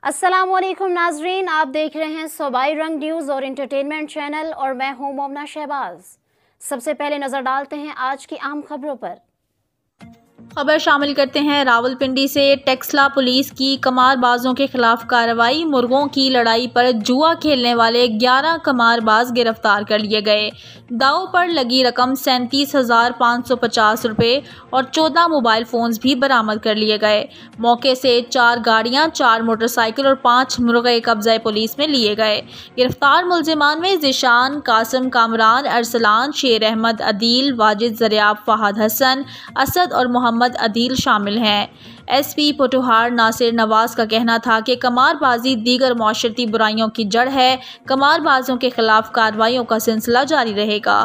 अस्सलामुअलैकुम नाजरीन, आप देख रहे हैं सूबाई रंग न्यूज़ और इंटरटेनमेंट चैनल और मैं हूं मोमना शहबाज। सबसे पहले नज़र डालते हैं आज की अहम खबरों पर। खबर शामिल करते हैं रावलपिंडी से। टेक्सला पुलिस की कमारबाजों के खिलाफ कार्रवाई। मुर्गों की लड़ाई पर जुआ खेलने वाले 11 कमारबाज गिरफ्तार कर लिए गए। दाव पर लगी रकम 37,550 रुपये और 14 मोबाइल फ़ोन्स भी बरामद कर लिए गए। मौके से 4 गाड़ियां, 4 मोटरसाइकिल और 5 मुर्गे कब्ज़े पुलिस में लिए गए। गिरफ्तार मुलजिमान में जिशान, कासिम, कामरान, अरसलान, शेर अहमद, अदील, वाजिद, ज़रियाब, फ़हद हसन, असद और मोहम्मद अदील शामिल हैं। एसपी पोटोहार नासिर नवाज का कहना था कि कमारबाजी दीगर माशरती बुराइयों की जड़ है। कमारबाजों के खिलाफ कार्रवाइयों का सिलसिला जारी रहेगा।